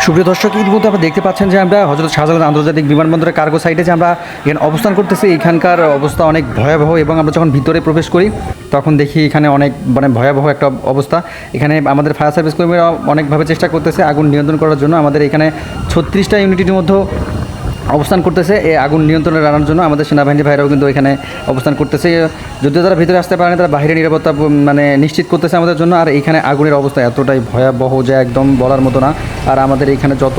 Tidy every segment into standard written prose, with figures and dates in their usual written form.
সুপ্রিয় দর্শক, ইতিমধ্যে আপনারা দেখতে পাচ্ছেন যে আমরা হযরত শাহজালাল আন্তর্জাতিক বিমানবন্দরের কার্গো সাইটে যে আমরা এখানে অবস্থান করতেছি, এখানকার অবস্থা অনেক ভয়াবহ। এবং আমরা যখন ভিতরে প্রবেশ করি তখন দেখি এখানে অনেক ভয়াবহ একটা অবস্থা। এখানে আমাদের ফায়ার সার্ভিস কর্মীরা অনেকভাবে চেষ্টা করতেছে আগুন নিয়ন্ত্রণ করার জন্য। আমাদের এখানে 36টা ইউনিটের মধ্যে অবস্থান করতেছে এই আগুন নিয়ন্ত্রণে আনার জন্য। আমাদের সেনাবাহিনী ভাইরাও কিন্তু এখানে অবস্থান করতেছে, যদিও তারা ভিতরে আসতে পারে না, তারা বাইরে নিরাপত্তা নিশ্চিত করতেছে আমাদের জন্য। আর এইখানে আগুনের অবস্থা এতটাই ভয়াবহ যে একদম বলার মতো না। আর আমাদের এখানে যত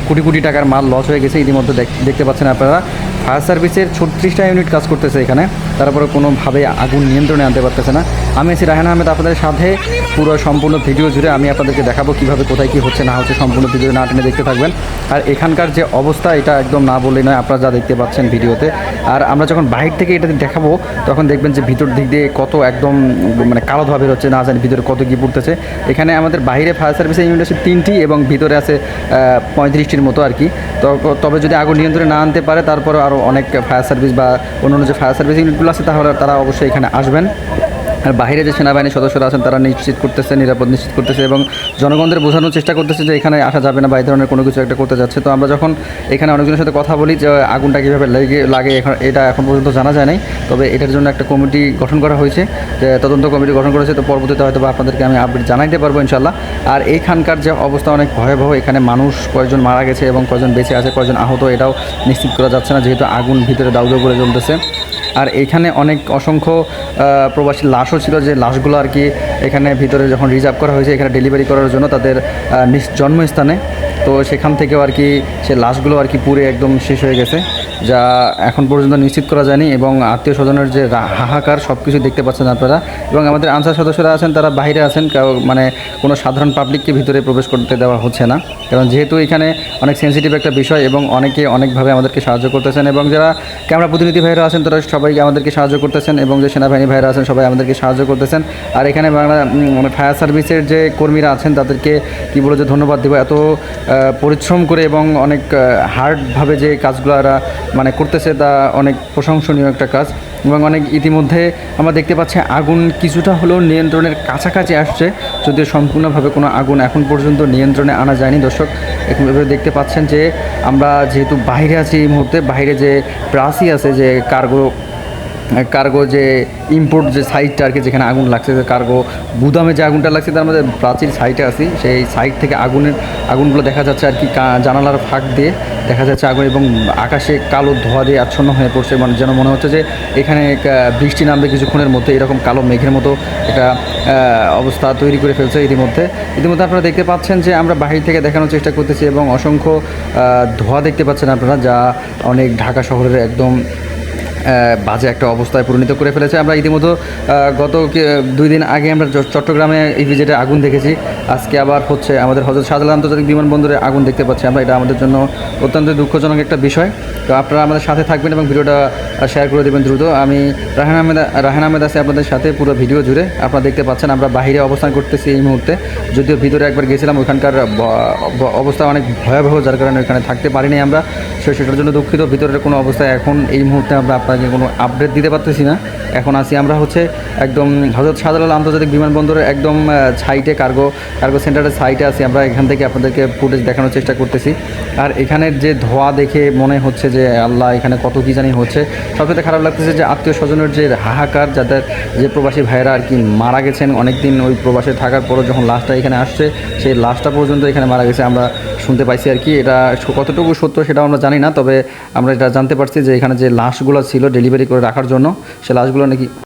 কোটি কোটি টাকার মাল লস হয়ে গেছে ইতিমধ্যে দেখতে পাচ্ছেন আপনারা। ফায়ার সার্ভিসের 36টা ইউনিট কাজ করতেছে এখানে, তারপরে কোনোভাবে আগুন নিয়ন্ত্রণে আনতে পারতেছে না। আমি আছি রায়হান আহমেদ, আপনাদের সাথে পুরো সম্পূর্ণ ভিডিও জুড়ে আমি আপনাদেরকে দেখাবো কীভাবে কোথায় কী হচ্ছে না হচ্ছে। সম্পূর্ণ ভিডিও না টেনে দেখতে থাকবেন। আর এখানকার যে অবস্থা এটা একদম না বললেই নয়, আপনারা যা দেখতে পাচ্ছেন ভিডিওতে। আর আমরা যখন বাইরে থেকে এটা দেখাবো তখন দেখবেন যে ভিতর দিক দিয়ে কত একদম কালো ধোয়া বের হচ্ছে, না জানি ভিতরে কত কী পড়তেছে। এখানে আমাদের বাইরে ফায়ার সার্ভিসের ইউনিট আছে 3টি এবং ভিতরে আছে 35টির মতো আর কি। তবে যদি আগুন নিয়ন্ত্রণে না আনতে পারে তারপরে আরও অনেক ফায়ার সার্ভিস বা অন্যান্য যে ফায়ার সার্ভিস ইউনিটগুলো আছে তাহলে তারা অবশ্যই এখানে আসবেন। আর বাইরে যে সেনাবাহিনীর সদস্যরা আছেন তারা নিশ্চিত করতেছে, নিরাপদ নিশ্চিত করতেছে এবং জনগণদের বোঝানোর চেষ্টা করতেছে যে এখানে আসা যাবে না বা এই ধরনের কোনো কিছু একটা করতে যাচ্ছে। তো আমরা যখন এখানে অনেকজনের সাথে কথা বলি যে আগুনটা কীভাবে লাগে এটা এখন পর্যন্ত জানা যায় নাই। তবে এটার জন্য একটা কমিটি গঠন করা হয়েছে, যে তদন্ত কমিটি গঠন করেছে। তো পরবর্তীতে হয়তো আপনাদেরকে আমি আপডেট জানাইতে পারবো ইনশাল্লাহ। আর এইখানকার যে অবস্থা অনেক ভয়াবহ, এখানে মানুষ কয়েকজন মারা গেছে এবং কয়েকজন বেঁচে আছে, কয়েকজন আহত এটাও নিশ্চিত করা যাচ্ছে না, যেহেতু আগুন ভিতরে দাউ দাউ করে জ্বলতেছে। আর এখানে অনেক অসংখ্য প্রবাসী লাশও ছিল, যে লাশগুলো আর কি এখানে ভিতরে যখন রিজার্ভ করা হয়েছে এখানে ডেলিভারি করার জন্য তাদের জন্মস্থানে। তো সেখান থেকেও আর কি সে লাশগুলো আর কি পুড়ে একদম শেষ হয়ে গেছে, যা এখন পর্যন্ত নিশ্চিত করা যায়নি। এবং আত্মীয় স্বজনের যে হাহাকার সব কিছু দেখতে পাচ্ছেন আপনারা। এবং আমাদের আনসার সদস্যরা আছেন তারা বাইরে আছেন, কোনো সাধারণ পাবলিককে ভিতরে প্রবেশ করতে দেওয়া হচ্ছে না, কারণ যেহেতু এখানে অনেক সেন্সিটিভ একটা বিষয় এবং অনেকে অনেকভাবে আমাদেরকে সাহায্য করতেছেন। এবং যারা ক্যামেরা প্রতিনিধি ভাইরা আছেন তারা সবাই আমাদেরকে সাহায্য করতেছেন এবং যে সেনাবাহিনী ভাইরা আছেন সবাই আমাদেরকে সাহায্য করতেছেন। আর এখানে ফায়ার সার্ভিসের যে কর্মীরা আছেন তাদেরকে কী বলে যে ধন্যবাদ দেবো, এত পরিশ্রম করে এবং অনেক হার্ডভাবে যে কাজগুলো এরা করতেছে তা অনেক প্রশংসনীয় একটা কাজ। এবং অনেক ইতিমধ্যে আমরা দেখতে পাচ্ছি আগুন কিছুটা হলেও নিয়ন্ত্রণের কাছাকাছি আসছে, যদিও সম্পূর্ণভাবে কোনো আগুন এখন পর্যন্ত নিয়ন্ত্রণে আনা যায়নি। দর্শক এভাবে দেখতে পাচ্ছেন যে আমরা যেহেতু বাইরে আছি এই মুহূর্তে, বাইরে যে প্রাসি আছে যে কার্গো যে ইম্পোর্ট যে সাইটটা আর কি, যেখানে আগুন লাগছে, যে কার্গো গুদামে যে আগুনটা লাগছে তার মধ্যে প্রাচীর সাইটে আছি, সেই সাইট থেকে আগুনগুলো দেখা যাচ্ছে আর কি জানালার ফাঁক দিয়ে দেখা যাচ্ছে আগুন। এবং আকাশে কালো ধোঁয়া দিয়ে আচ্ছন্ন হয়ে পড়ছে, যেন মনে হচ্ছে যে এখানে বৃষ্টি নামবে কিছুক্ষণের মধ্যে, এরকম কালো মেঘের মতো একটা অবস্থা তৈরি করে ফেলছে ইতিমধ্যে। আপনারা দেখতে পাচ্ছেন যে আমরা বাহির থেকে দেখানোর চেষ্টা করতেছি এবং অসংখ্য ধোঁয়া দেখতে পাচ্ছেন আপনারা, যা অনেক ঢাকা শহরের একদম বাজে একটা অবস্থায় পরিণত করে ফেলেছে। আমরা ইতিমধ্যে গত 2 দিন আগে আমরা চট্টগ্রামে ইপিজেডে আগুন দেখেছি, আজকে আবার হচ্ছে আমাদের হযরত শাহজালাল আন্তর্জাতিক বিমানবন্দরে আগুন দেখতে পাচ্ছি আমরা। এটা আমাদের জন্য অত্যন্ত দুঃখজনক একটা বিষয়। তো আপনারা আমাদের সাথে থাকবেন এবং ভিডিওটা শেয়ার করে দেবেন দ্রুত। আমি রায়হান আহমেদ আছি আপনাদের সাথে পুরো ভিডিও জুড়ে। আপনারা দেখতে পাচ্ছেন আমরা বাইরে অবস্থান করতেছি এই মুহূর্তে, যদিও ভিতরে একবার গেছিলাম, ওইখানকার অবস্থা অনেক ভয়াবহ, যার কারণে ওইখানে থাকতে পারিনি আমরা, সেটার জন্য দুঃখিত। ভিতরের কোনো অবস্থায় এখন এই মুহূর্তে আমরা আপনাকে কোনো আপডেট দিতে পারতেছি না। এখন আছি আমরা হচ্ছে একদম হযরত শাহজালাল আন্তর্জাতিক বিমানবন্দরের একদম সাইটে, কার্গো সেন্টারের সাইটে আছি আমরা। এখান থেকে আপনাদেরকে ফুটেজ দেখানোর চেষ্টা করতেছি। আর এখানের যে ধোঁয়া দেখে মনে হচ্ছে যে আল্লাহ, এখানে কত কী জানি হচ্ছে। সবচেয়ে খারাপ লাগতেছে যে আত্মীয় স্বজনের যে হাহাকার, যাদের যে প্রবাসী ভাইয়েরা আর কি মারা গেছেন অনেক দিন ওই প্রবাসে থাকার পরও যখন লাশটা এখানে আসছে, সেই লাশটা পর্যন্ত এখানে মারা গেছে আমরা শুনতে পাইছি আর কি। এটা কতটুকু সত্য সেটাও আমরা জানি না, তবে আমরা এটা জানতে পারছি যে এখানে যে লাশগুলো ছিল ডেলিভারি করে রাখার জন্য, সে লাশগুলো নাকি